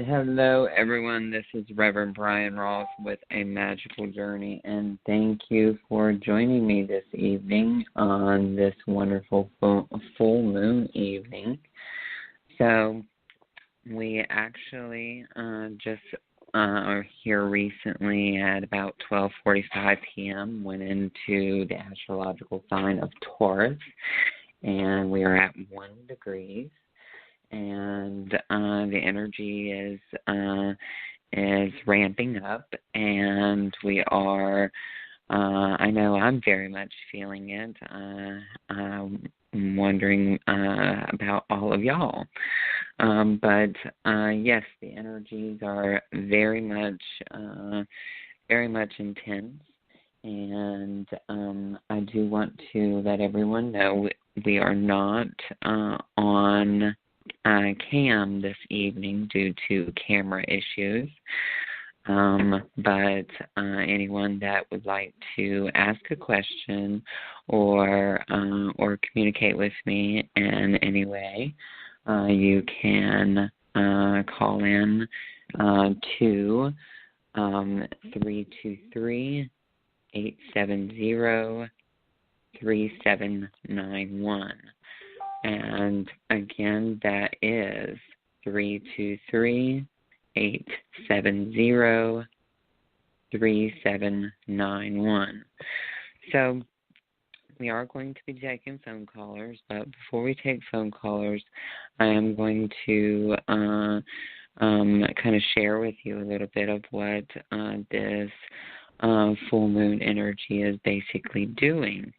Hello, everyone. This is Reverend Bryan Rawls with A Magical Journey, and thank you for joining me this evening on this wonderful full moon evening. So, we actually just are here recently at about 12:45 p.m. went into the astrological sign of Taurus, and we are at 1 degree. And the energy is ramping up, and we are. I know I'm very much feeling it. I'm wondering about all of y'all, but yes, the energies are very much intense. And I do want to let everyone know we are not on cam this evening due to camera issues, but anyone that would like to ask a question or communicate with me in any way, you can call in to 323-870-3791. And again, that is 323-870-3791. So we are going to be taking phone callers, but before we take phone callers, I am going to kind of share with you a little bit of what this full moon energy is basically doing,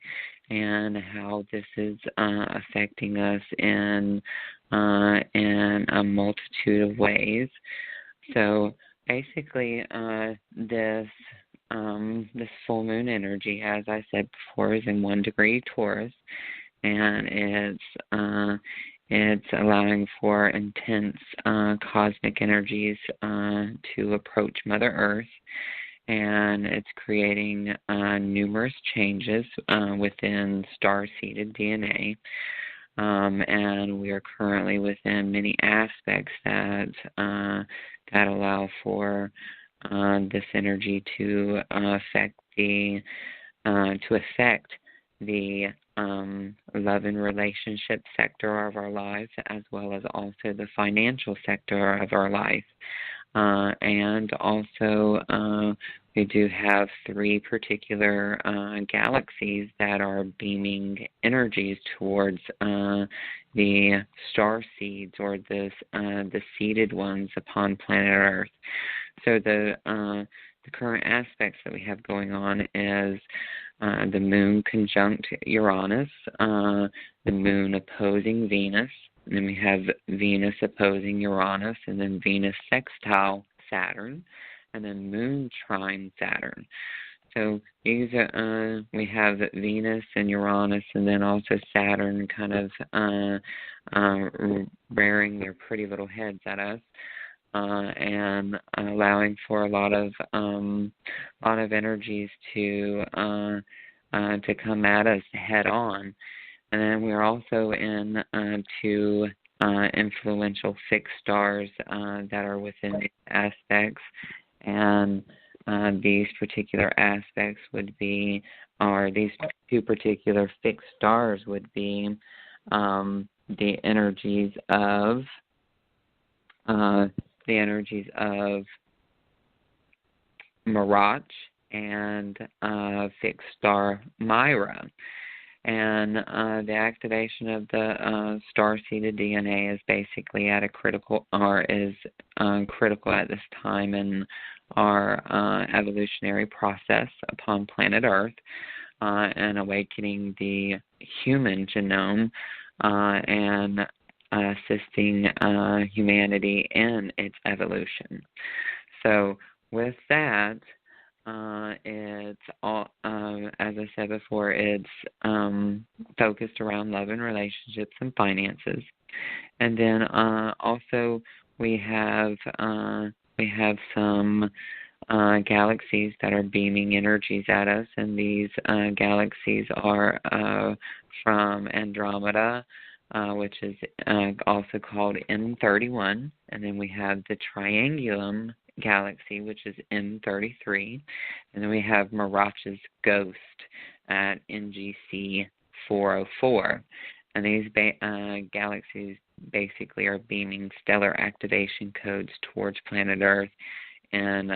and how this is affecting us in a multitude of ways. So basically, this full moon energy, as I said before, is in 1 degree Taurus, and it's allowing for intense cosmic energies to approach Mother Earth. And it's creating numerous changes within star-seeded DNA. And we are currently within many aspects that allow for this energy to affect the love and relationship sector of our lives, as well as also the financial sector of our life. And also, we do have 3 particular galaxies that are beaming energies towards the star seeds, or the seeded ones upon planet Earth. So the current aspects that we have going on is the moon conjunct Uranus, the moon opposing Venus. And then we have Venus opposing Uranus, and then Venus sextile Saturn, and then Moon trine Saturn. So these are we have Venus and Uranus, and then also Saturn kind of rearing their pretty little heads at us, and allowing for a lot of energies to come at us head on. And then we're also in 2 influential fixed stars that are within these aspects. And these particular aspects would be, or these 2 particular fixed stars would be the energies of Mirach and fixed star Myra. And the activation of the star-seeded DNA is basically at a critical at this time in our evolutionary process upon planet Earth, and awakening the human genome and assisting humanity in its evolution. So with that, it's all, as I said before, it's focused around love and relationships and finances. And then also we have some galaxies that are beaming energies at us, and these galaxies are from Andromeda, which is also called M31, and then we have the Triangulum Galaxy, which is M33, and then we have Mirach's Ghost at NGC 404. And these galaxies basically are beaming stellar activation codes towards planet Earth and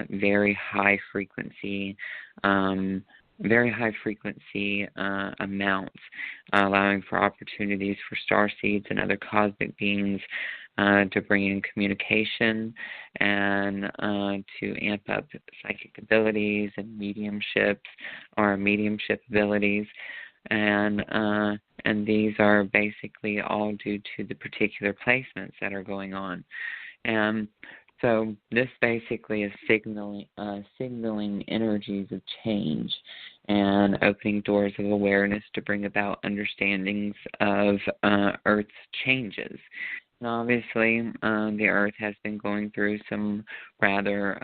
very high frequency amounts, allowing for opportunities for starseeds and other cosmic beings to bring in communication and to amp up psychic abilities and mediumship abilities. And these are basically all due to the particular placements that are going on. And so this basically is signaling energies of change and opening doors of awareness to bring about understandings of Earth's changes. And obviously, the Earth has been going through some rather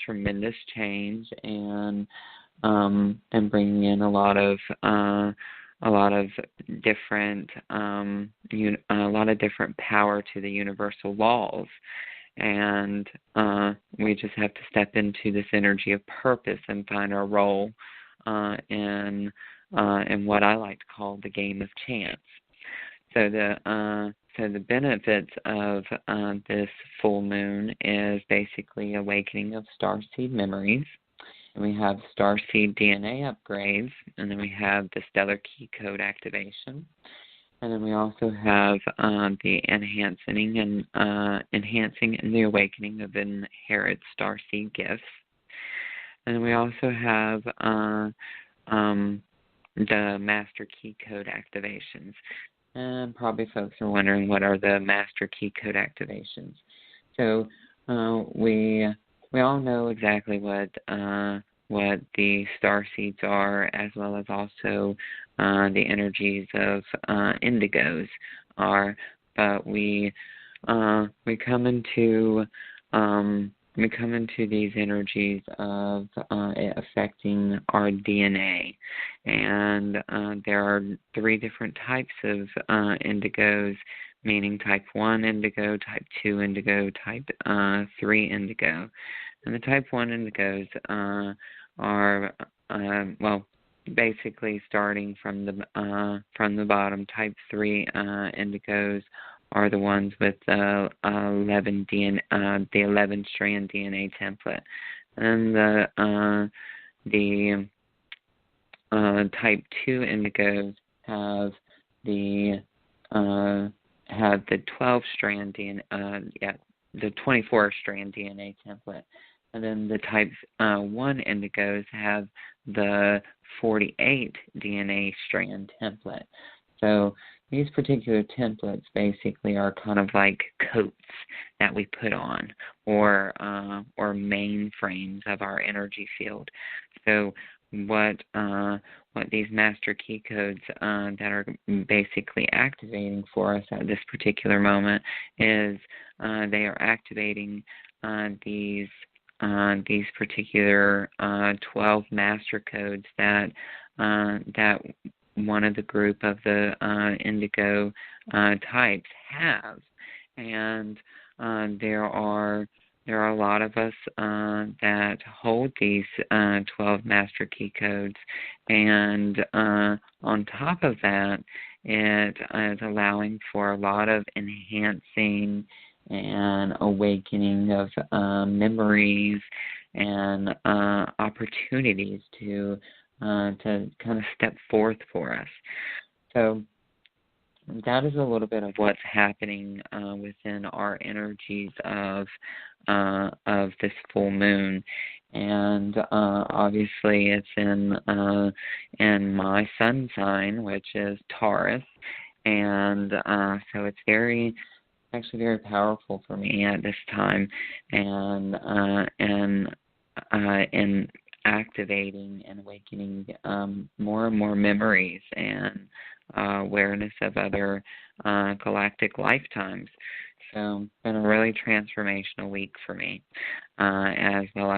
tremendous change and bringing in a lot of different power to the universal laws, and we just have to step into this energy of purpose and find our role in what I like to call the game of chance. So the benefits of this full moon is basically awakening of starseed memories. And we have starseed DNA upgrades, and then we have the stellar key code activation, and then we also have the enhancing and the awakening of inherent starseed gifts, and then we also have the master key code activations. And probably folks are wondering, what are the master key code activations? So we all know exactly what the starseeds are, as well as also the energies of indigos are. But we come into these energies of it affecting our DNA, and there are 3 different types of indigos, meaning type 1 indigo, type 2 indigo, type 3 indigo. And the type 1 indigos are, basically starting from the bottom. Type 3 indigos are the ones with the 11-strand DNA template, and the type 2 indigos have the 12-strand DNA, the 24-strand DNA template. And then the type 1 indigos have the 48 DNA strand template. So these particular templates basically are kind of like coats that we put on, or mainframes of our energy field. So what these master key codes that are basically activating for us at this particular moment is they are activating these particular 12 master codes that one of the group of the indigo types have, and there are a lot of us that hold these 12 master key codes, and on top of that, it is allowing for a lot of enhancing and awakening of memories and opportunities to kind of step forth for us. So that is a little bit of what's happening within our energies of this full moon, and obviously it's in my sun sign, which is Taurus, and so it's actually very powerful for me at this time, and activating and awakening more and more memories and awareness of other galactic lifetimes. So it's been a really transformational week for me, as well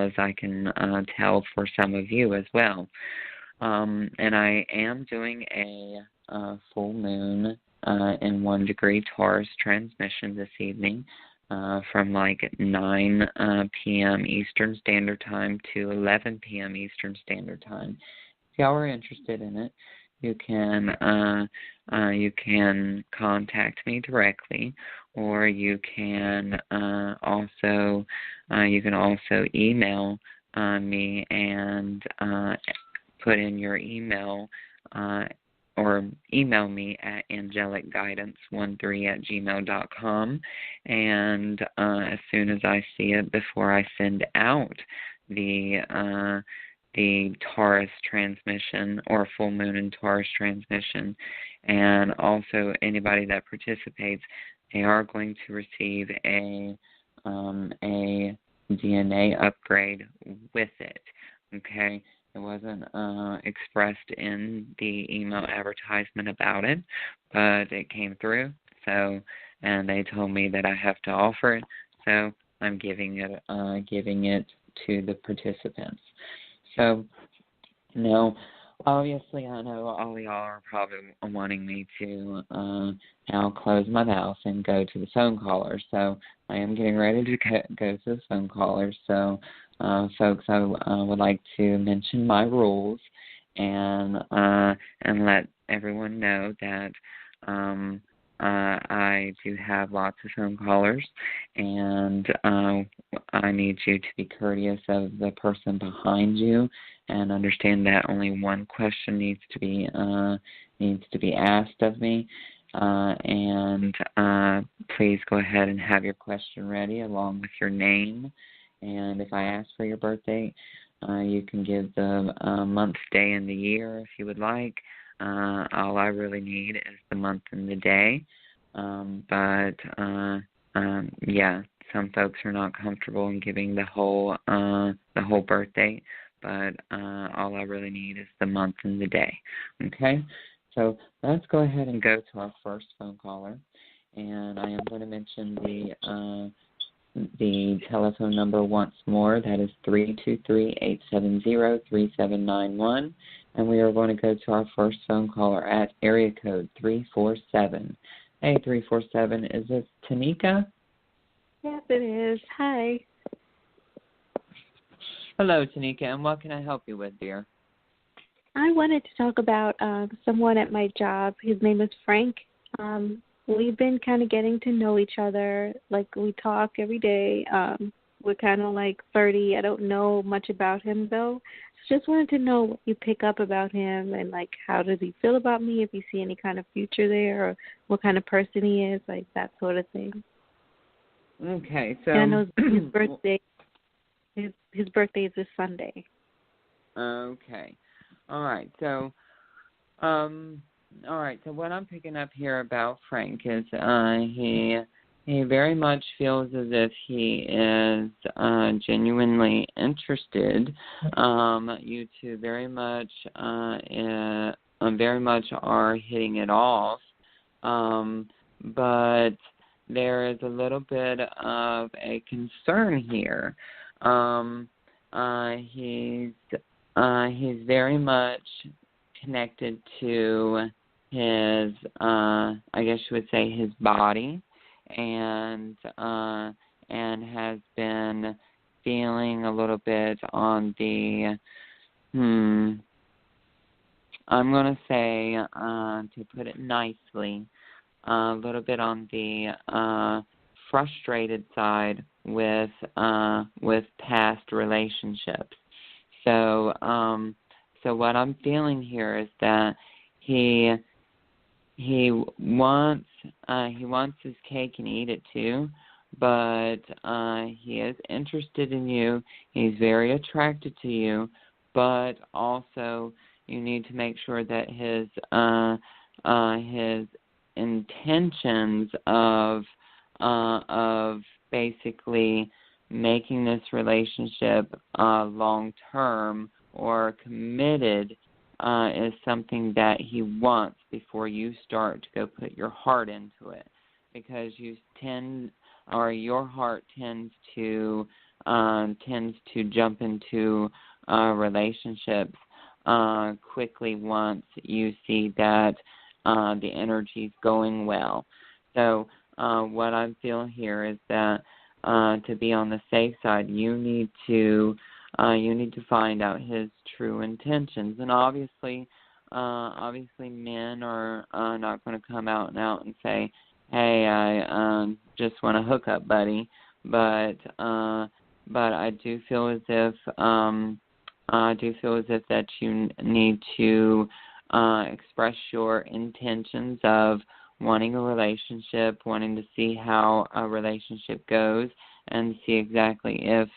as I can tell for some of you as well. And I am doing a full moon in 1 degree Taurus transmission this evening from like 9 p.m. Eastern Standard Time to 11 p.m. Eastern Standard Time. If y'all are interested in it, you can contact me directly, or you can also email me and put in your email or email me at angelicguidance13@gmail.com, and as soon as I see it, before I send out the Taurus transmission or full moon and Taurus transmission, and also anybody that participates, they are going to receive a DNA upgrade with it. Okay, it wasn't expressed in the email advertisement about it, but it came through. So, and they told me that I have to offer it, so I'm giving it to the participants. So, now, obviously, I know all y'all are probably wanting me to now close my mouth and go to the phone callers. So I am getting ready to go to the phone callers. So, folks, I would like to mention my rules and let everyone know that I do have lots of phone callers, and I need you to be courteous of the person behind you and understand that only one question needs to be asked of me. And please go ahead and have your question ready along with your name. And if I ask for your birthday, you can give the month, day, and the year if you would like. All I really need is the month and the day. Yeah, some folks are not comfortable in giving the whole birth date, but all I really need is the month and the day. Okay? So let's go ahead and go to our first phone caller. And I am going to mention the telephone number once more. That is 323-870-3791. And we are going to go to our first phone caller at area code 347. Hey, 347, is this Tanika? Yes, it is. Hi. Hello, Tanika, and what can I help you with, dear? I wanted to talk about someone at my job. His name is Frank. We've been kind of getting to know each other. Like, we talk every day. We're kind of like flirty. I don't know much about him, though. Just wanted to know what you pick up about him, and, like, how does he feel about me, if you see any kind of future there, or what kind of person he is, like that sort of thing. Okay, so... And I know his birthday, his birthday is this Sunday. Okay. All right, so what I'm picking up here about Frank is he very much feels as if he is genuinely interested. You two very much are hitting it off, but there is a little bit of a concern here. He's very much connected to his, I guess you would say, his body, and has been feeling a little bit on the, I'm going to say, to put it nicely, a little bit on the frustrated side with past relationships. So what I'm feeling here is that he wants his cake and eat it too, but he is interested in you. He's very attracted to you, but also you need to make sure that his intentions of basically making this relationship long term or committed is something that he wants before you start to go put your heart into it, because your heart tends to jump into relationships quickly once you see that the energy's going well. So what I'm feeling here is that to be on the safe side, you need to find out his true intentions. And obviously men are not going to come out and say, "Hey, I just want to hook up, buddy." But I do feel as if that you need to express your intentions of wanting a relationship, wanting to see how a relationship goes, and see exactly if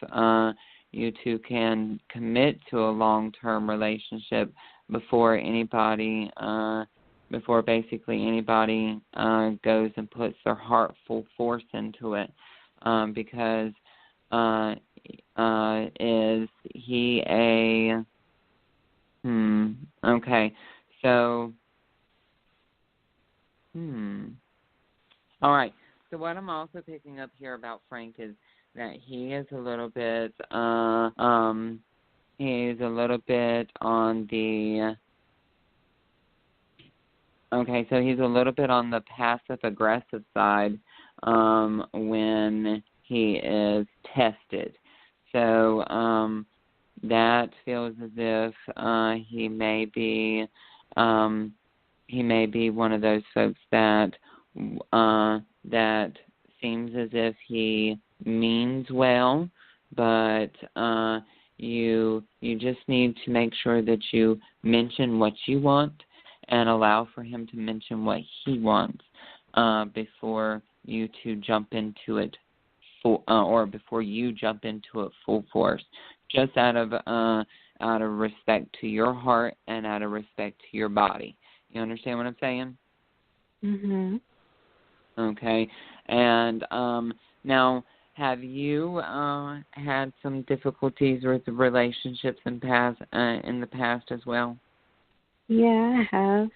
you two can commit to a long-term relationship before basically anybody goes and puts their heart full force into it. Because is he a okay, so all right. So what I'm also picking up here about Frank is that he is a little bit on the okay, so he's a little bit on the passive aggressive side when he is tested. So that feels as if he may be one of those folks that seems as if he means well, but you just need to make sure that you mention what you want and allow for him to mention what he wants before you two jump into it before you jump into it full force, just out of respect to your heart and out of respect to your body. You understand what I'm saying? Mhm. Okay. And now, have you had some difficulties with relationships in the past as well? Yeah, I have.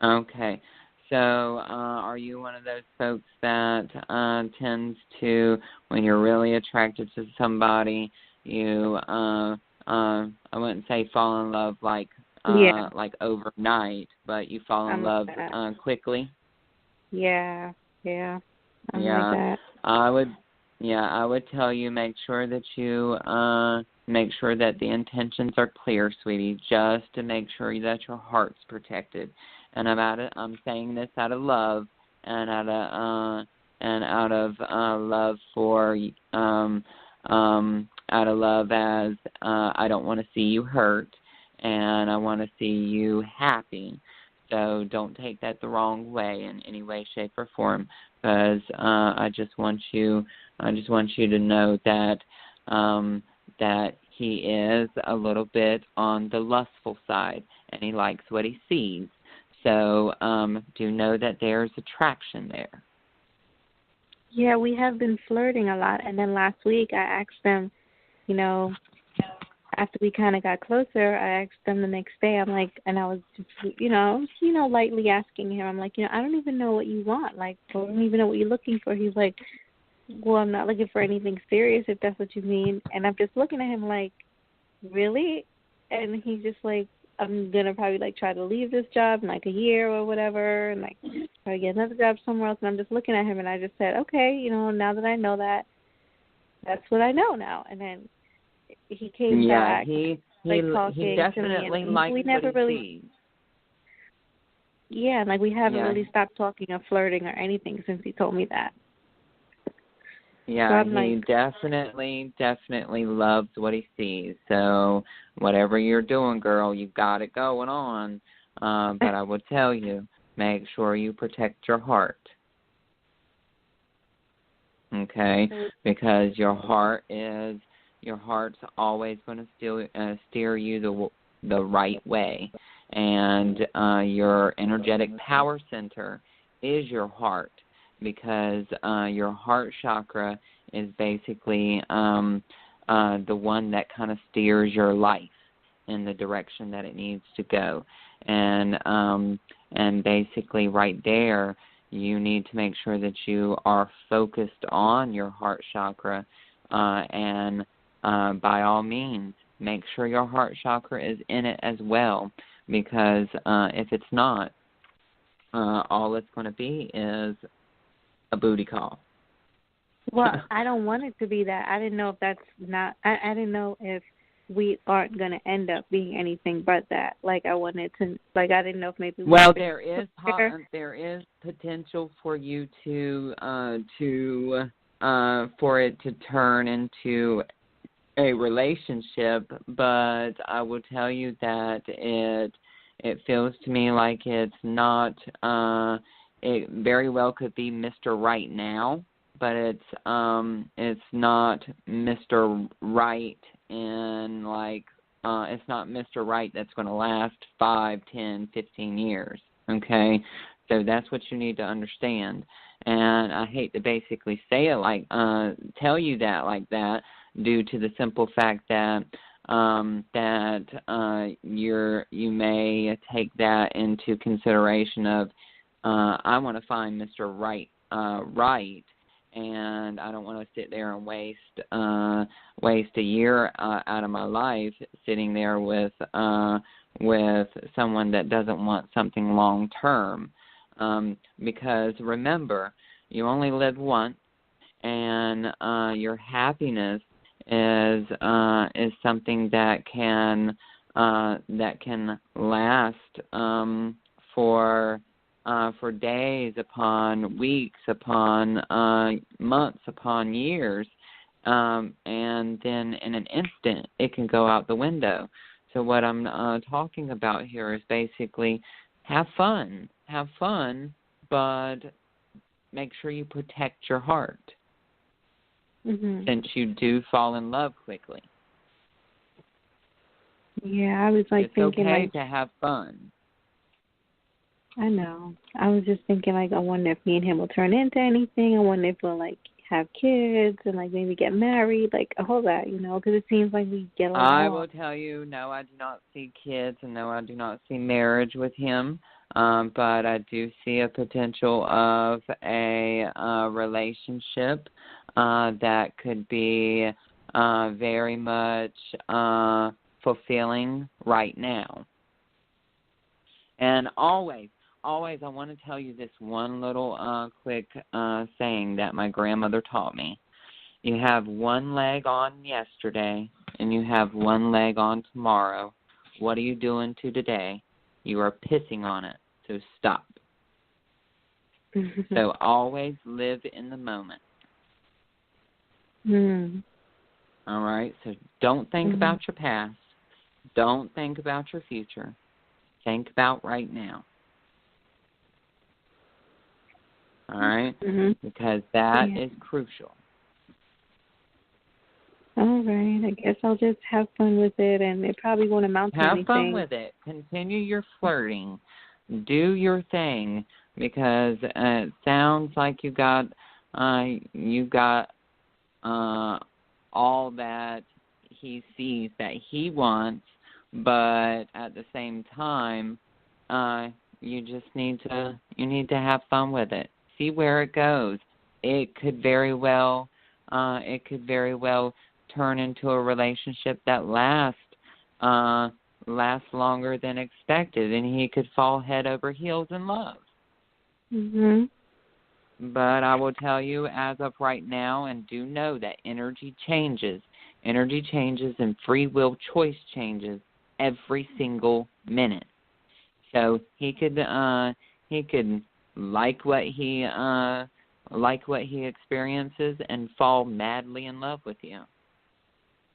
Okay. So are you one of those folks that tends to, when you're really attracted to somebody, you I wouldn't say fall in love like overnight, but you fall in love quickly? Yeah. I'm like that. I would tell you, make sure that the intentions are clear, sweetie, just to make sure that your heart's protected. And I'm saying this out of love and out of love for out of love as I don't want to see you hurt and I want to see you happy. So don't take that the wrong way in any way, shape, or form, because I just want you to know that that he is a little bit on the lustful side, and he likes what he sees. So do know that there's attraction there. Yeah, we have been flirting a lot, and then last week I asked them, after we kind of got closer, I asked them the next day. I'm like, and I was just, lightly asking him. I'm like, I don't even know what you want. Like, I don't even know what you're looking for. He's like, well, I'm not looking for anything serious, if that's what you mean. And I'm just looking at him like, really? And he's just like, I'm going to probably, try to leave this job in, a year or whatever, and, try to get another job somewhere else. And I'm just looking at him, and I just said, okay, now that I know that, that's what I know now. And then he came back, he talking definitely to me, likes we never what he really sees. Yeah, and, we haven't really stopped talking or flirting or anything since he told me that. Yeah, so he definitely loves what he sees. So whatever you're doing, girl, you've got it going on. But I would tell you, make sure you protect your heart. Okay? Because your heart's always going to steer you the right way. And your energetic power center is your heart, because your heart chakra is basically the one that kind of steers your life in the direction that it needs to go. And basically right there, you need to make sure that you are focused on your heart chakra, and by all means, make sure your heart chakra is in it as well, because if it's not, all it's going to be is a booty call. Well, I don't want it to be that. I didn't know if that's not. I didn't know if we aren't going to end up being anything but that. Like I wanted to. Like I didn't know if maybe. Well, there is potential for you to for it to turn into a relationship, but I will tell you that it feels to me like it's not. It very well could be Mr. Right now, but it's not Mr. Right in like it's not Mr. Right that's going to last 5, 10, 15 years. Okay, so that's what you need to understand. And I hate to basically say it like tell you that like that, due to the simple fact that you may take that into consideration of I want to find Mr. Right, and I don't want to sit there and waste a year out of my life sitting there with someone that doesn't want something long term. Because remember, you only live once, and your happiness is something that can last for days, upon weeks, upon months, upon years, and then in an instant it can go out the window. So what I'm talking about here is basically have fun, but make sure you protect your heart, since you do fall in love quickly. Yeah, I was it's thinking okay to have fun. I know. I was just thinking I wonder if me and him will turn into anything. I wonder if we'll have kids and maybe get married, all that, because it seems like we get along. I will tell you, no, I do not see kids, and no, I do not see marriage with him. But I do see a potential of a relationship that could be very much fulfilling right now. And always, I want to tell you this one little quick saying that my grandmother taught me. You have one leg on yesterday, and you have one leg on tomorrow. What are you doing to today? You are pissing on it, so stop. So always live in the moment. All right? So don't think about your past. Don't think about your future. Think about right now. All right? Because that is crucial. All right. I guess I'll just have fun with it, and it probably won't amount to anything. Have fun with it. Continue your flirting. Do your thing, because it sounds like you got all that he sees that he wants, but at the same time, you need to have fun with it. See where it goes. It could very well turn into a relationship that lasts longer than expected, and he could fall head over heels in love. But I will tell you, as of right now, and do know that energy changes and free will choice changes every single minute. So he could like what he experiences and fall madly in love with you.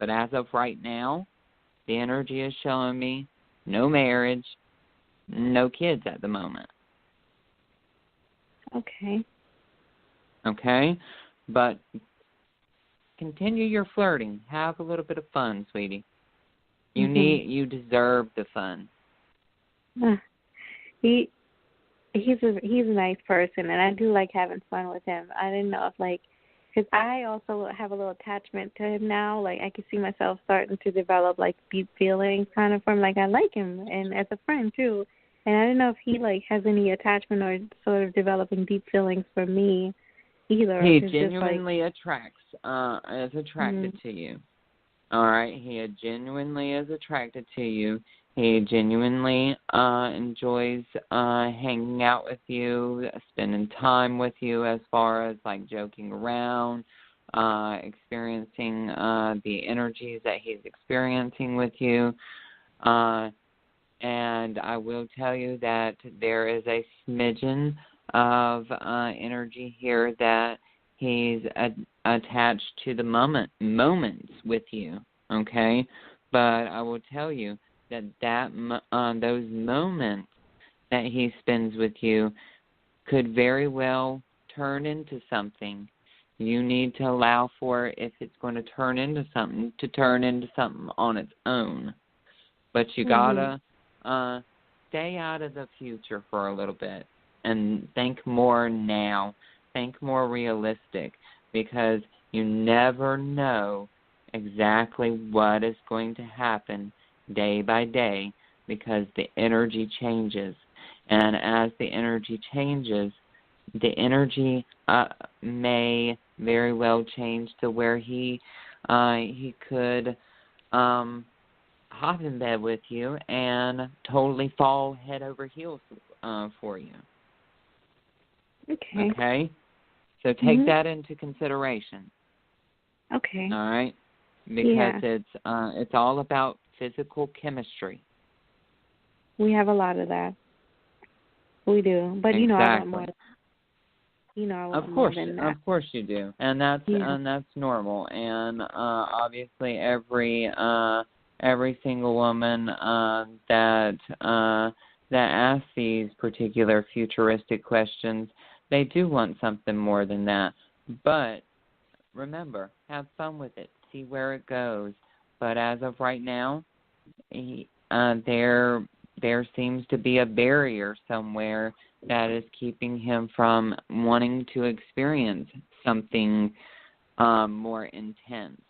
But as of right now, the energy is showing me no marriage, no kids at the moment. Okay? But continue your flirting. Have a little bit of fun, sweetie. You deserve the fun. He's a nice person, and I do like having fun with him. I didn't know if because I also have a little attachment to him now. I can see myself starting to develop deep feelings kind of from I like him, and as a friend too. And I don't know if he has any attachment or sort of developing deep feelings for me either. He genuinely is attracted to you. All right, he genuinely is attracted to you. He genuinely enjoys hanging out with you, spending time with you as far as like joking around, experiencing the energies that he's experiencing with you. And I will tell you that there is a smidgen of energy here that he's attached to the moments with you, okay? But I will tell you that those moments that he spends with you could very well turn into something. You need to allow for, if it's going to turn into something, to turn into something on its own. But you gotta stay out of the future for a little bit and think more now. Think more realistic, because you never know exactly what is going to happen day by day, because the energy changes. And as the energy changes, the energy may very well change to where he could hop in bed with you and totally fall head over heels for you. Okay. Okay? So take that into consideration. Okay. All right? Because it's all about physical chemistry. We have a lot of that. We do. But, you know, I want more. You know, I want more than that. Of course you do. And that's normal. And obviously every single woman that asks these particular futuristic questions, they do want something more than that. But remember, have fun with it. See where it goes. But as of right now, there seems to be a barrier somewhere that is keeping him from wanting to experience something more intense.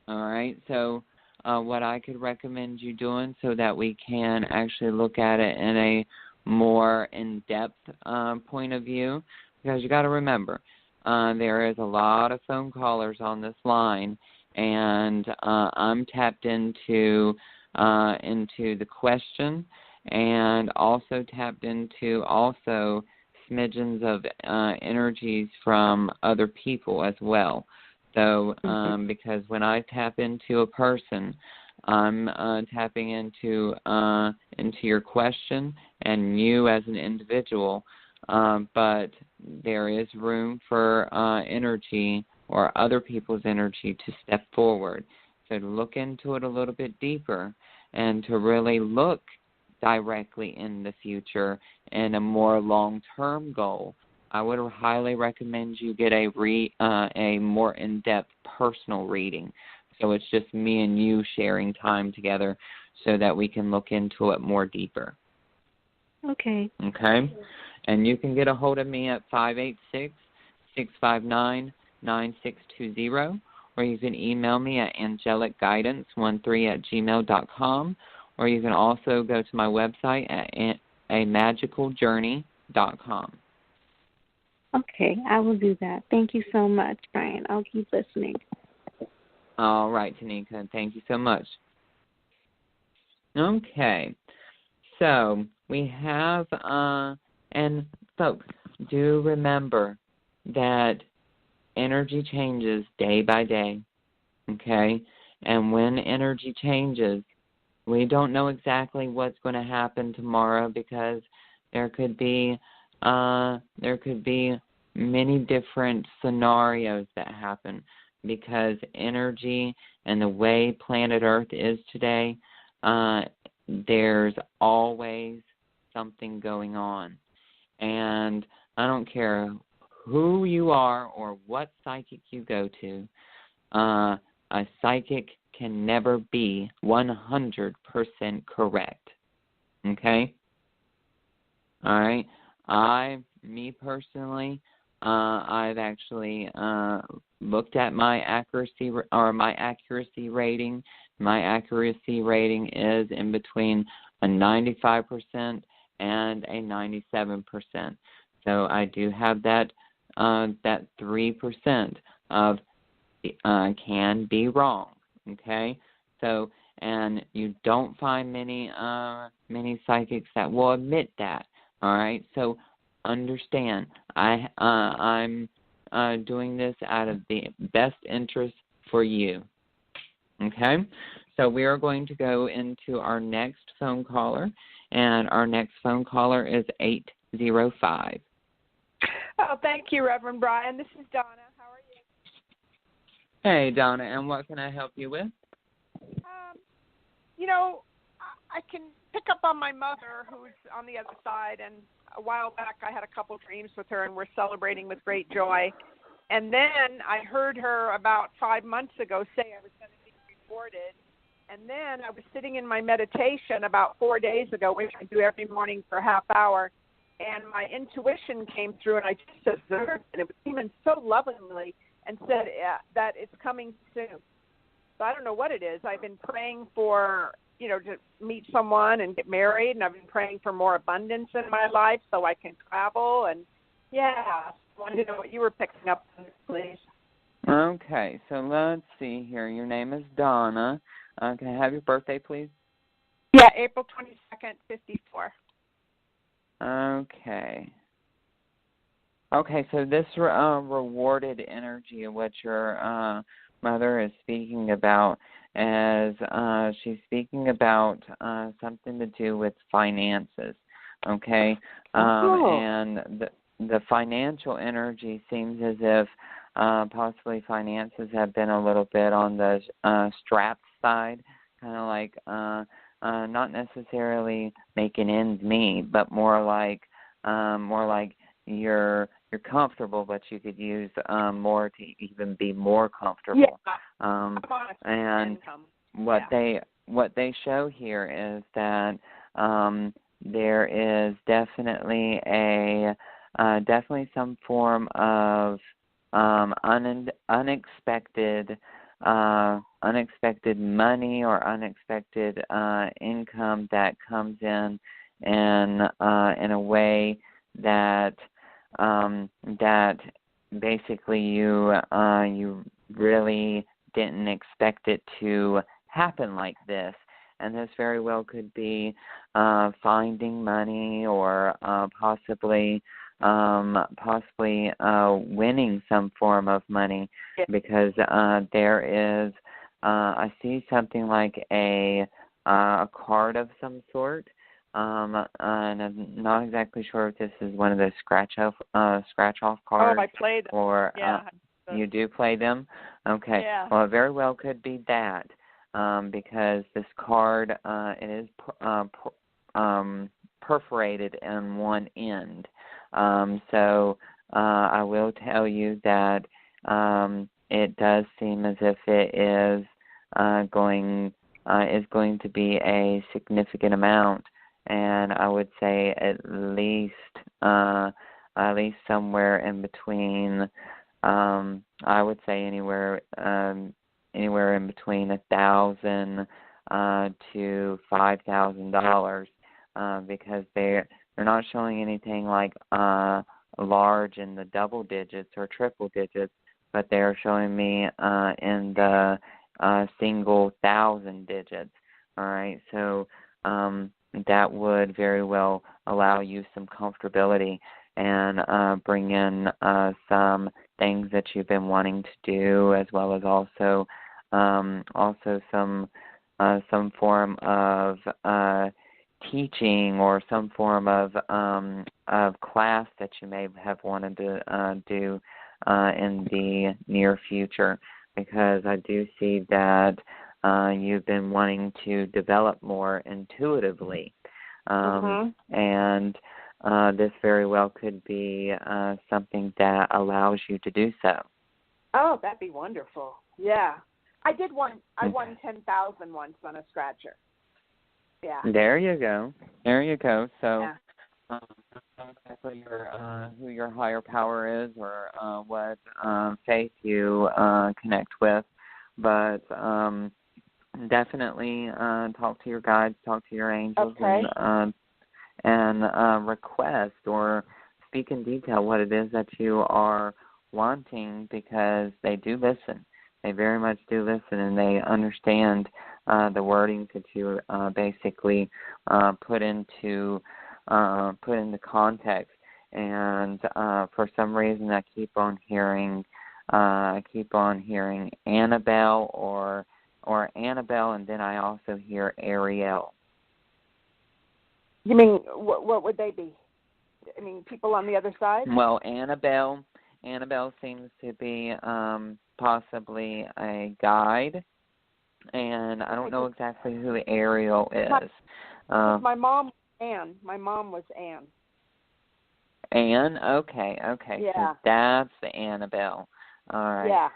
All right? So what I could recommend you doing so that we can actually look at it in a more in-depth point of view, because you got to remember, there is a lot of phone callers on this line, and I'm tapped into the question, and also tapped into also smidgens of energies from other people as well. So because when I tap into a person, I'm tapping into your question and you as an individual, but there is room for energy or other people's energy to step forward. So to look into it a little bit deeper and to really look directly in the future and a more long-term goal, I would highly recommend you get a more in-depth personal reading. So it's just me and you sharing time together so that we can look into it more deeper. Okay. Okay? And you can get a hold of me at 586-659-9620, or you can email me at angelicguidance13@gmail.com, or you can also go to my website at amagicaljourney.com. Okay, I will do that. Thank you so much, Bryan. I'll keep listening. All right, Tanika. Thank you so much. Okay. So we have, and folks, do remember that energy changes day by day, okay? And when energy changes, we don't know exactly what's going to happen tomorrow, because there could be many different scenarios that happen, because energy and the way planet Earth is today, there's always something going on. And I don't care who you are or what psychic you go to, a psychic can never be 100% correct. Okay? All right? Me personally, I've actually looked at my accuracy rating. My accuracy rating is in between a 95% and a 97%. So I do have that 3% of can be wrong. Okay? So and you don't find many psychics that will admit that. All right, so understand, I'm doing this out of the best interest for you. Okay, so we are going to go into our next phone caller, and our next phone caller is 805. Oh, thank you, Reverend Bryan. This is Donna. How are you? Hey, Donna, and what can I help you with? I can pick up on my mother, who's on the other side, and a while back I had a couple dreams with her, and we're celebrating with great joy. And then I heard her about 5 months ago say I was going to be rewarded. And then I was sitting in my meditation about 4 days ago, which I do every morning for a half hour, and my intuition came through, and I just observed, and it was even so lovingly, and said that it's coming soon. So I don't know what it is. I've been praying for, to meet someone and get married, and I've been praying for more abundance in my life so I can travel. And, I wanted to know what you were picking up on, please. Okay, so let's see here. Your name is Donna. Can I have your birthday, please? Yeah, April 22nd, 54. Okay. Okay, so this rewarded energy of what your mother is speaking about is she's speaking about something to do with finances, okay? And the financial energy seems as if possibly finances have been a little bit on the strapped side, kind of like not necessarily making ends meet, but more like you're comfortable, but you could use more to even be more comfortable. And what they show here is that there is definitely definitely some form of unexpected money or unexpected income that comes in a way that basically you really didn't expect it to happen like this. And this very well could be finding money or possibly winning some form of money, because there is I see something like a card of some sort, and I'm not exactly sure if this is one of those scratch off cards. Oh, I played them. Or you do play them? Okay. Yeah. Well, it very well could be that, because this card it is perforated in one end. So I will tell you that it does seem as if it is going to be a significant amount, and I would say at least somewhere in between. I would say anywhere in between $1,000 to $5,000, because they're not showing anything like large in the double digits or triple digits, but they're showing me in the single thousand digits. All right, so that would very well allow you some comfortability and bring in some things that you've been wanting to do, as well as also some form of teaching or some form of class that you may have wanted to do in the near future, because I do see that you've been wanting to develop more intuitively, and this very well could be something that allows you to do so. Oh, that'd be wonderful. Yeah. I won $10,000 once on a scratcher. Yeah. There you go. So exactly who your higher power is, or what faith you connect with, but definitely talk to your guides, talk to your angels, and request or speak in detail what it is that you are wanting, because they do listen. They very much do listen, and they understand the wordings that you basically put into context. And for some reason, I keep on hearing Annabelle or Annabelle, and then I also hear Ariel. You mean what would they be? I mean, people on the other side? Well, Annabelle seems to be possibly a guide, and I don't know exactly who Ariel is. My mom, Anne. My mom was Anne. Anne? Okay. Yeah. So that's the Annabelle. All right. Yeah.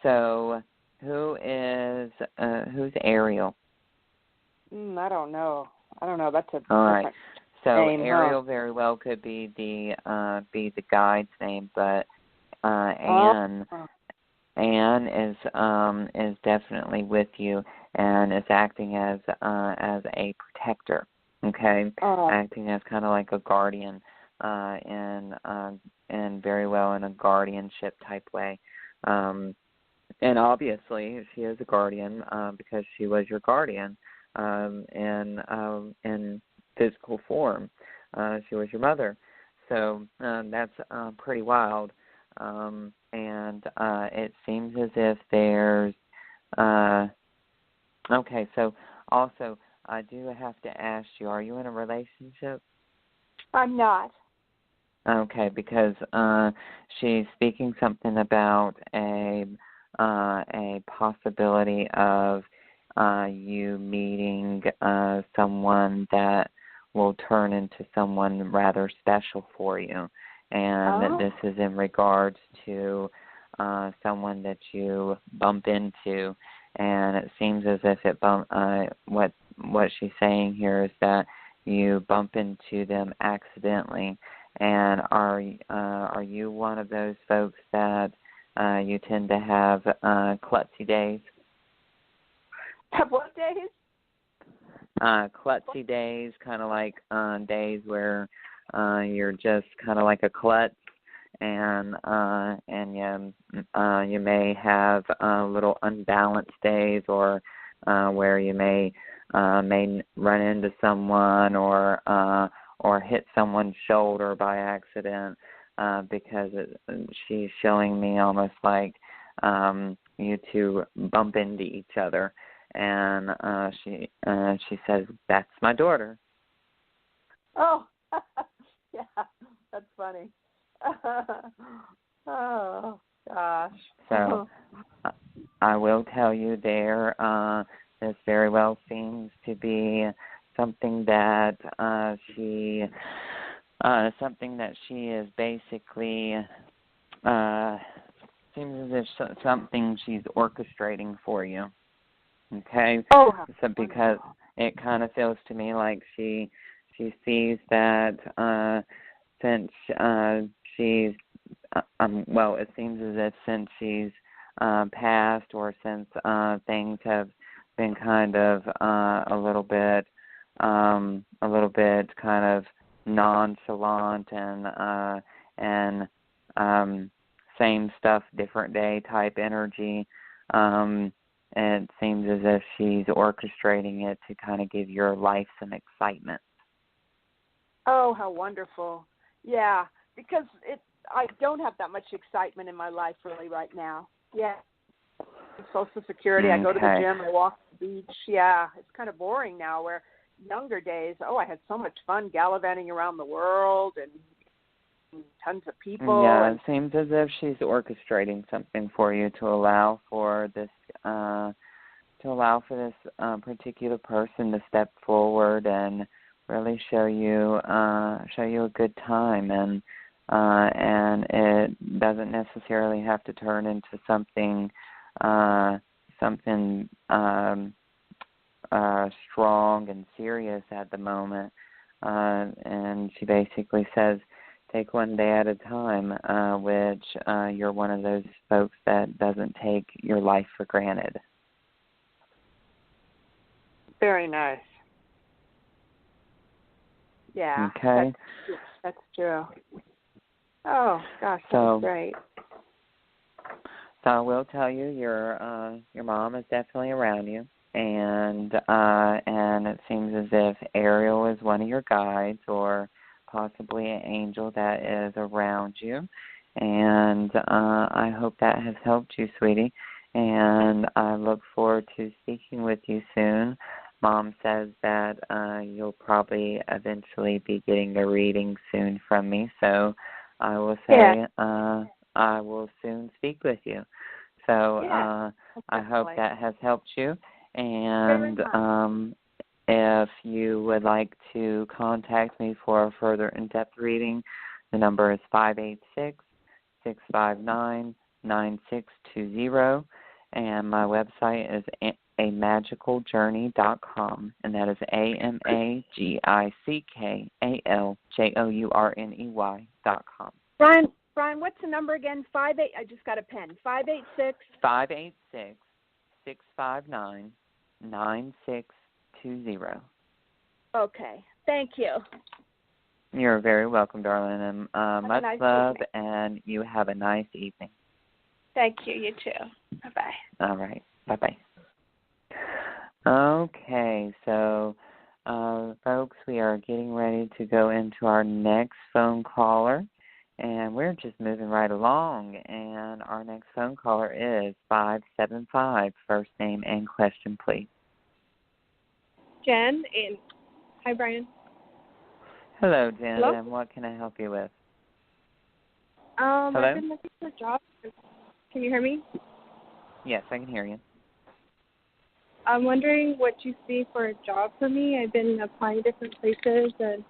So who's Ariel? I don't know. That's a all right. So name, Ariel very well could be the guide's name, but Anne is definitely with you and is acting as a protector. Okay, acting as kind of like a guardian, and very well in a guardianship type way. And obviously she is a guardian because she was your guardian in physical form. She was your mother. So that's pretty wild. And it seems as if there's okay, so also I do have to ask you, are you in a relationship? I'm not. Okay, because she's speaking something about a possibility of you meeting someone that will turn into someone rather special for you, and that this is in regards to someone that you bump into, and it seems as if what she's saying here is that you bump into them accidentally. And are you one of those folks that you tend to have klutzy days? Have what days? Klutzy days, kind of like days where you're just kind of like a klutz, and you may have little unbalanced days, or where you may run into someone or hit someone's shoulder by accident, because she's showing me almost like you two bump into each other, and she says, "That's my daughter." Oh, yeah, that's funny. Oh gosh. So I will tell you there, this very well seems to be something that she is basically seems as if something she's orchestrating for you. Okay. Oh. So because it kind of feels to me like she sees that since she's well, it seems as if since she's passed, or since things have been kind of a little bit kind of nonchalant and same stuff, different day type energy. It seems as if she's orchestrating it to kind of give your life some excitement. Oh, how wonderful. Yeah, because I don't have that much excitement in my life really right now. Yeah. Social Security, I go to the gym, I walk to the beach. Yeah, it's kind of boring now, where younger days, I had so much fun gallivanting around the world and tons of people. Yeah, it seems as if she's orchestrating something for you to allow for this particular person to step forward and really show you a good time, and it doesn't necessarily have to turn into something strong and serious at the moment. And she basically says, take one day at a time, which you're one of those folks that doesn't take your life for granted. Very nice. Yeah. Okay. That's true. Oh, gosh, so, that's great. So I will tell you, your mom is definitely around you, and it seems as if Ariel is one of your guides, or possibly an angel that is around you. And I hope that has helped you, sweetie. And I look forward to speaking with you soon. Mom says that you'll probably eventually be getting a reading soon from me, so I will say I will soon speak with you. So I hope that has helped you. And if you would like to contact me for a further in-depth reading, the number is 586-659-9620, and my website is amagicaljourney.com, and that is amagickaljourney.com. Brian, what's the number again? 58. I just got a pen. 586. 586-659-9620. Okay. Thank you. You're very welcome, darling, and much love, evening. and you have a nice evening. Thank you. You too. Bye-bye. All right. Bye-bye. Okay, so, folks, we are getting ready to go into our next phone caller, and we're just moving right along, and our next phone caller is 575, first name and question, please. Jen, and hi, Brian. Hello, Jen, Hello? and what can I help you with? Hello? Hello? I've been looking for a job. Can you hear me? Yes, I can hear you. I'm wondering what you see for a job for me. I've been applying different places, and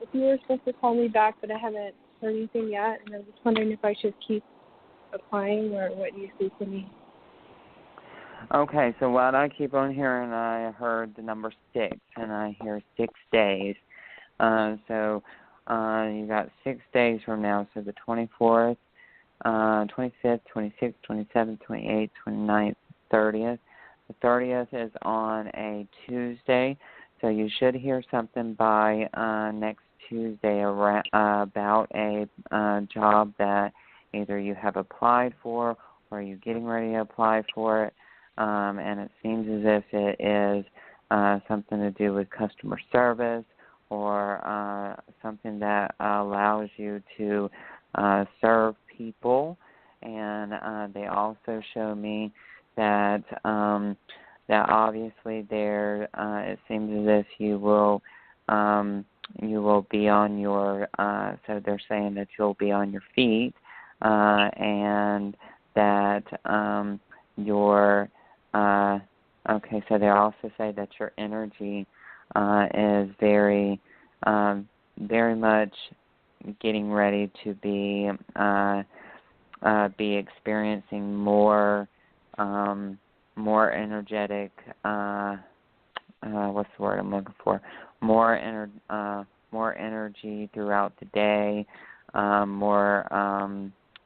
if you were supposed to call me back, but I haven't heard anything yet, and I'm just wondering if I should keep applying or what you see for me. Okay, so what I keep on hearing, I heard the number 6, and I hear 6 days. So you got 6 days from now, so the 24th, 25th, 26th, 27th, 28th, 29th, 30th. The 30th is on a Tuesday, so you should hear something by next Tuesday about a job that either you have applied for or you're getting ready to apply for it, and it seems as if it is something to do with customer service or something that allows you to serve people, and they also show me that obviously there it seems as if you will be on your so they're saying that you'll be on your feet, and that your okay, so they also say that your energy is very much getting ready to be experiencing more energetic, what's the word I'm looking for? More energy throughout the day.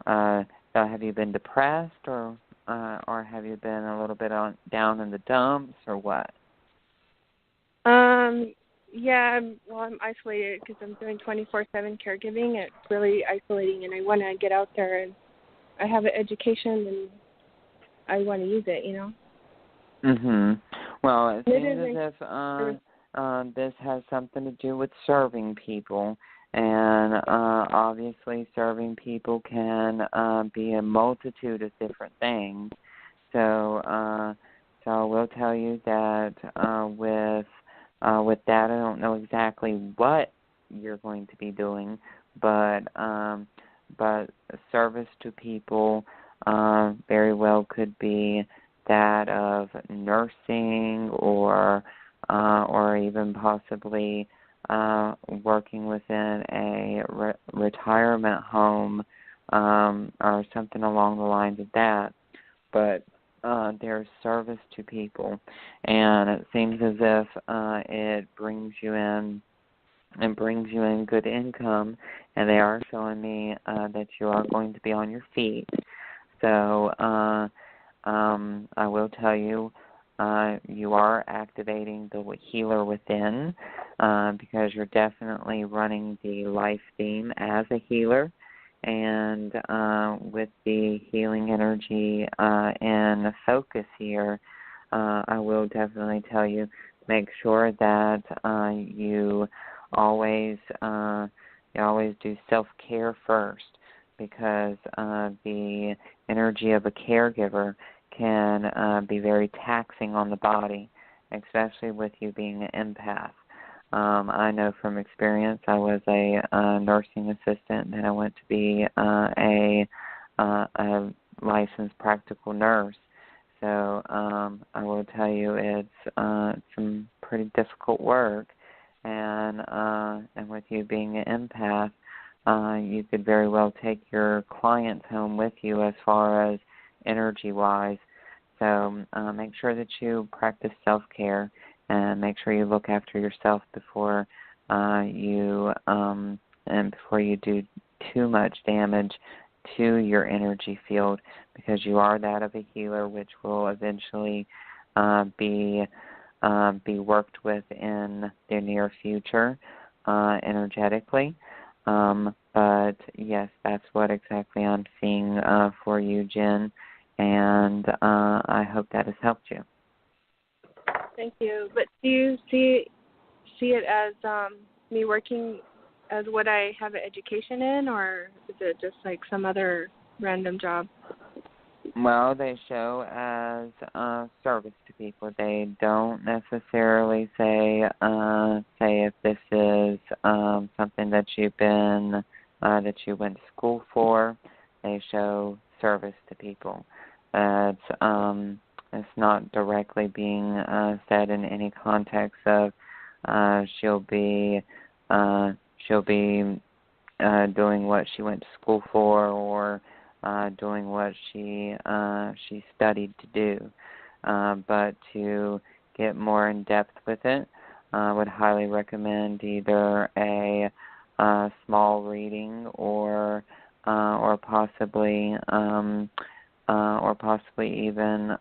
So have you been depressed, or have you been a little bit down in the dumps, or what? Yeah, I'm isolated because I'm doing 24/7 caregiving. It's really isolating, and I want to get out there, and I have an education, and I want to use it, you know. Mhm. Well, it seems as if this has something to do with serving people, and obviously serving people can be a multitude of different things. So I will tell you that with that, I don't know exactly what you're going to be doing, but service to people very well could be that of nursing, or even possibly working within a retirement home, or something along the lines of that. But there's service to people, and it seems as if it brings you in good income, and they are showing me that you are going to be on your feet. So I will tell you, you are activating the healer within, because you're definitely running the life theme as a healer, And with the healing energy and the focus here, I will definitely tell you, make sure that you always do self-care first, because the energy of a caregiver can be very taxing on the body, especially with you being an empath. I know from experience. I was a nursing assistant, and I went to be a licensed practical nurse. So I will tell you, it's some pretty difficult work, and with you being an empath, you could very well take your clients home with you as far as energy-wise. So make sure that you practice self-care and make sure you look after yourself before you do too much damage to your energy field, because you are that of a healer, which will eventually be worked with in the near future energetically. But yes, that's what exactly I'm seeing for you, Jen, and I hope that has helped you. Thank you. But do you see it as me working as what I have an education in, or is it just like some other random job? Well, they show as service to people. They don't necessarily say if this is something that that you went to school for. They show service to people. It's not directly being said in any context of she'll be doing what she went to school for, or doing what she studied to do. But to get more in depth with it, I would highly recommend either a small reading or possibly even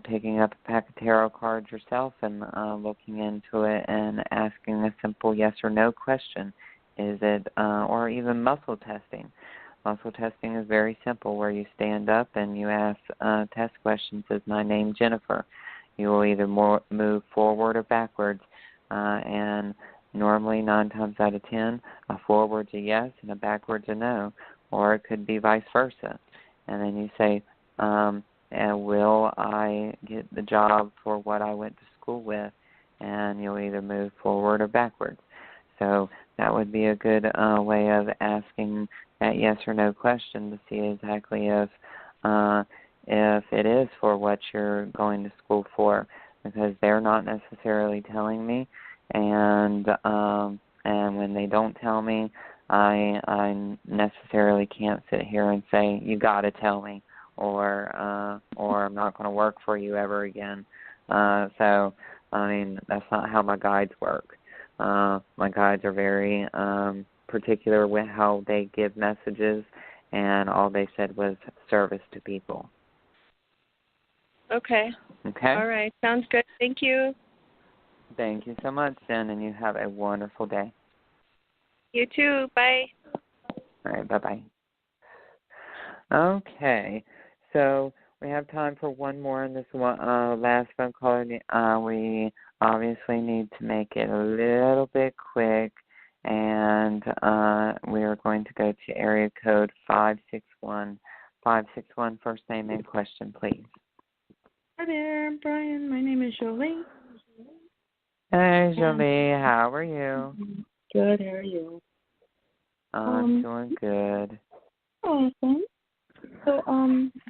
picking up a pack of tarot cards yourself and looking into it and asking a simple yes or no question. Is it, or even muscle testing. Muscle testing is very simple, where you stand up and you ask test questions. Is my name Jennifer? You will either move forward or backwards, and normally 9 times out of 10, a forward's a yes and a backwards a no, or it could be vice versa. And then you say, will I get the job for what I went to school with? And you'll either move forward or backwards. So that would be a good way of asking that yes or no question to see exactly if it is for what you're going to school for, because they're not necessarily telling me, and when they don't tell me, I necessarily can't sit here and say, you got to tell me, or I'm not going to work for you ever again. So, I mean, that's not how my guides work. My guides are very particular with how they give messages, and all they said was service to people. Okay. Okay? All right. Sounds good. Thank you. Thank you so much, Jen, and you have a wonderful day. You too. Bye. All right, bye-bye. Okay, so we have time for one more in this one, last phone call. We obviously need to make it a little bit quick, and we are going to go to area code 561. 561, first name and question, please. Hi there, Bryan. My name is Jolie. Hey, Jolie, how are you? Good, how are you? I'm doing good. Awesome. So,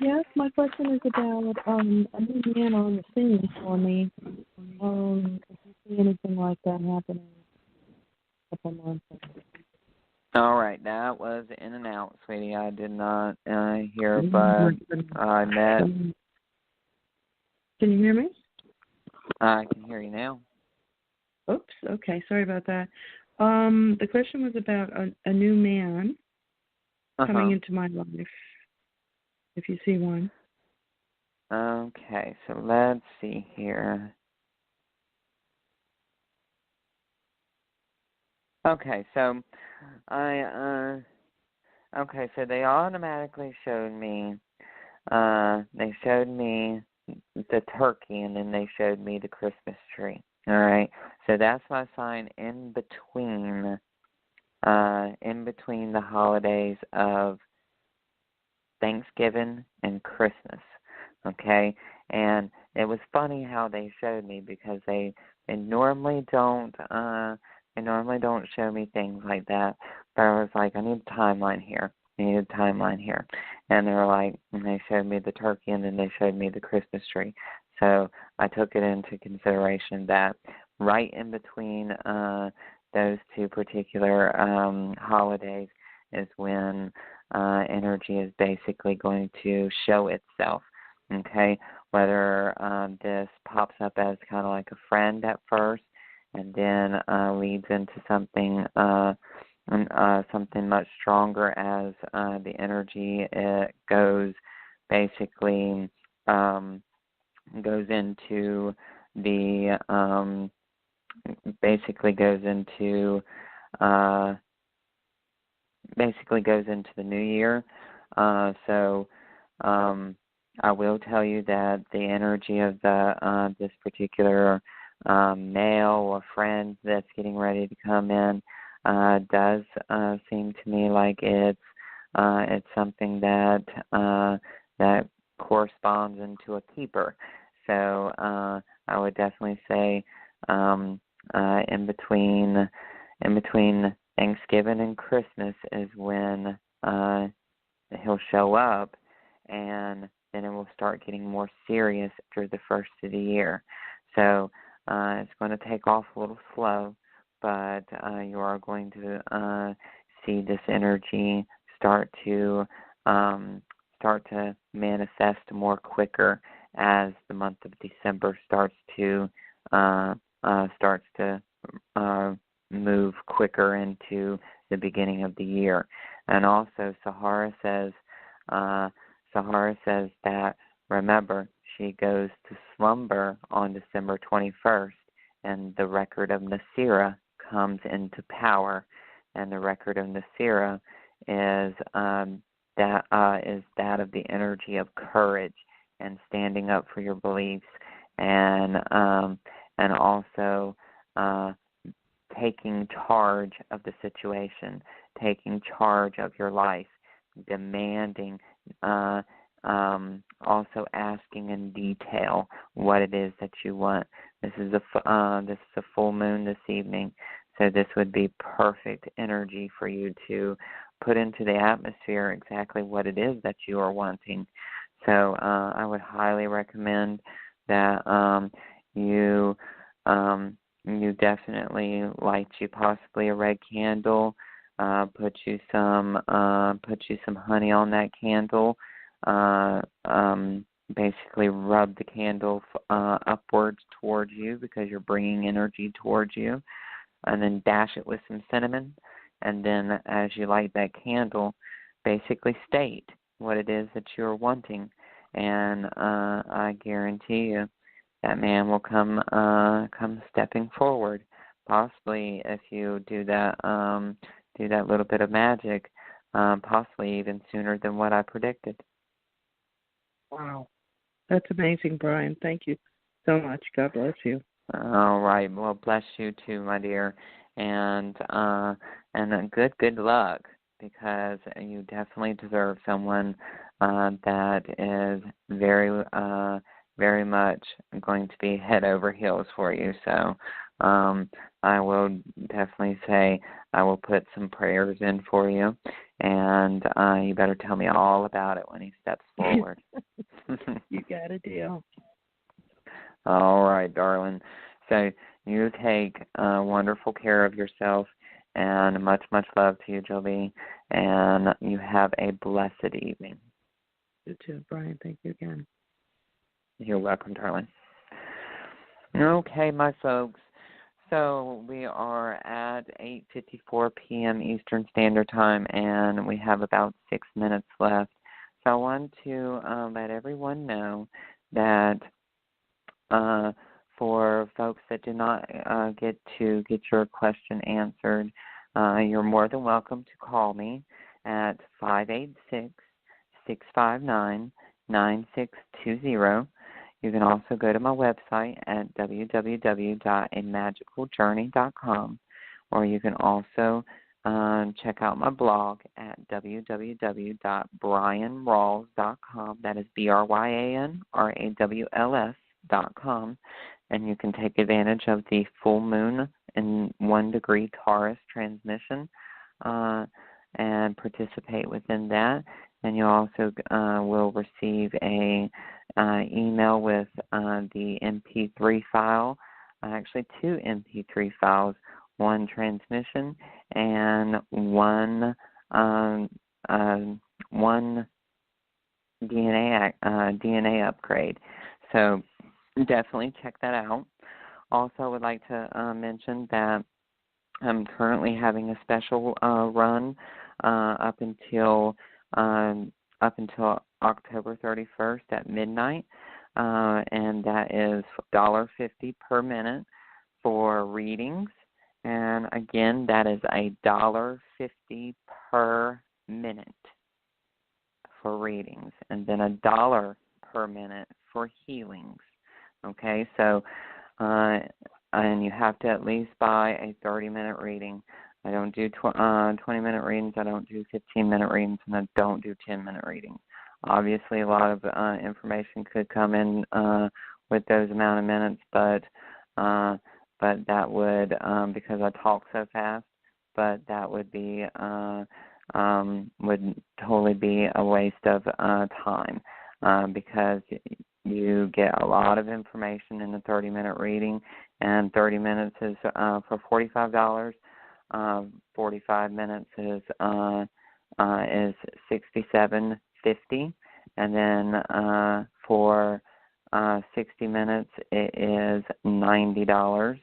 yes, my question is about a new man on the scene for me. If you see anything like that happening a couple months ago. All right, that was in and out, sweetie. I did not hear, but I met. Can you hear me? I can hear you now. Oops, okay, sorry about that. The question was about a new man coming into my life, if you see one. Okay, so let's see here. Okay, so I Okay, so they automatically showed me, the turkey, and then they showed me the Christmas tree. All right, so that's my sign in between the holidays of Thanksgiving and Christmas. Okay, and it was funny how they showed me, because they normally don't show me things like that. But I was like, I need a timeline here. And they were like, and they showed me the turkey, and then they showed me the Christmas tree. So I took it into consideration that right in between those two particular holidays is when energy is basically going to show itself. Okay, whether this pops up as kind of like a friend at first, and then leads into something much stronger as the energy goes basically goes into the new year. So I will tell you that the energy of this particular male or friend that's getting ready to come in does seem to me like it's something that corresponds into a keeper. So I would definitely say in between Thanksgiving and Christmas is when he'll show up, and then it will start getting more serious after the first of the year. So it's going to take off a little slow, but you are going to see this energy start to manifest more quicker as the month of December starts to move quicker into the beginning of the year. And also, Sahara says that, remember, she goes to slumber on December 21st, and the record of Nasira comes into power. And the record of Nasira is that of the energy of courage and standing up for your beliefs, and also taking charge of the situation, taking charge of your life, demanding, also asking in detail what it is that you want. This is a full moon this evening, so this would be perfect energy for you to put into the atmosphere exactly what it is that you are wanting. So I would highly recommend that you definitely light you possibly a red candle, put you some honey on that candle, basically rub the candle upwards towards you because you're bringing energy towards you, and then dash it with some cinnamon. And then as you light that candle, basically state what it is that you're wanting, and I guarantee you that man will come stepping forward. Possibly, if you do that little bit of magic, possibly even sooner than what I predicted. Wow, that's amazing, Bryan. Thank you so much. God bless you. All right. Well, bless you too, my dear, and good luck, because you definitely deserve someone that is very much going to be head over heels for you. So I will definitely say I will put some prayers in for you, and you better tell me all about it when he steps forward. You got a deal. All right, darling. So you take wonderful care of yourself, and much, much love to you, Joby, and you have a blessed evening. You too, Bryan. Thank you again. You're welcome, darling. Okay, my folks. So we are at 8:54 p.m. Eastern Standard Time, and we have about 6 minutes left. So I want to let everyone know that for folks that did not get your question answered, you're more than welcome to call me, at 586-659-9620. You can also go to my website at www.amagicaljourney.com, or you can also check out my blog at www.bryanrawls.com. That is BRYANRAWLS.com. And you can take advantage of the full moon in 1 degree Taurus transmission and participate within that. And you also will receive a email with the MP3 file, actually 2 MP3 files, 1 transmission and one DNA upgrade. So definitely check that out. Also, I would like to mention that I'm currently having a special run up until October 31st at midnight, and that is $1.50 per minute for readings. And again, that is $1.50 per minute for readings, and then $1 per minute for healings. Okay, so and you have to at least buy a 30-minute reading. I don't do 20-minute readings. I don't do 15-minute readings, and I don't do 10-minute readings. Obviously, a lot of information could come in with those amount of minutes, but that would, because I talk so fast, but that would be would totally be a waste of time because you get a lot of information in a 30-minute reading, and 30 minutes is for $45. 45 minutes is $67.50, and then for 60 minutes it is $90,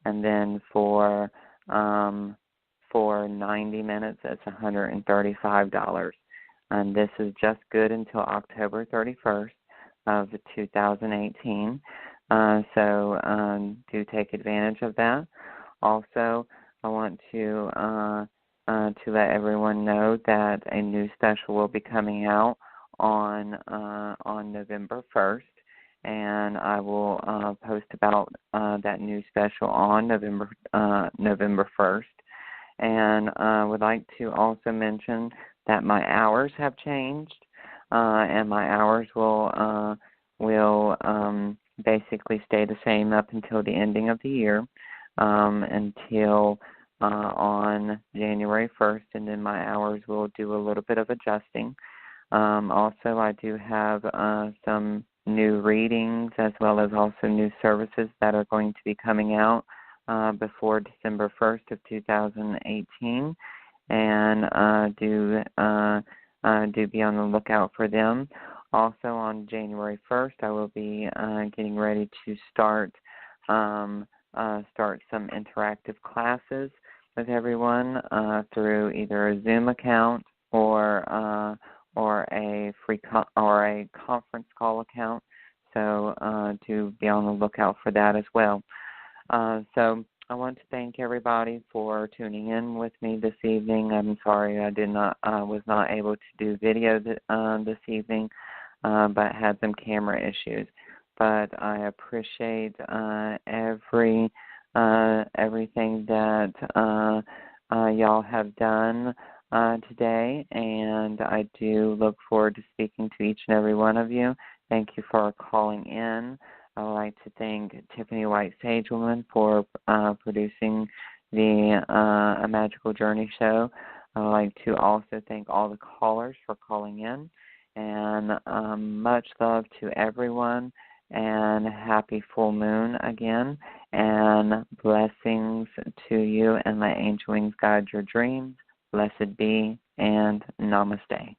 and then for 90 minutes it's $135. And this is just good until October 31st of 2018. So do take advantage of that. Also, I want to let everyone know that a new special will be coming out on November 1st, and I will post about that new special on November 1st. And I would like to also mention that my hours have changed, and my hours will basically stay the same up until the ending of the year, until on January 1st, and then my hours will do a little bit of adjusting. Also, I do have some new readings as well as also new services that are going to be coming out before December 1st of 2018, and do be on the lookout for them. Also, on January 1st, I will be getting ready to start some interactive classes with everyone through either a Zoom account or a free or a conference call account. So to be on the lookout for that as well. So I want to thank everybody for tuning in with me this evening. I'm sorry I was not able to do video this evening, but had some camera issues. But I appreciate everything that y'all have done today, and I do look forward to speaking to each and every one of you. Thank you for calling in. I would like to thank Tiffany White Sagewoman for producing the A Magical Journey show. I would like to also thank all the callers for calling in, and much love to everyone, and happy full moon again, and blessings to you, and let angel wings guide your dreams. Blessed be, and namaste.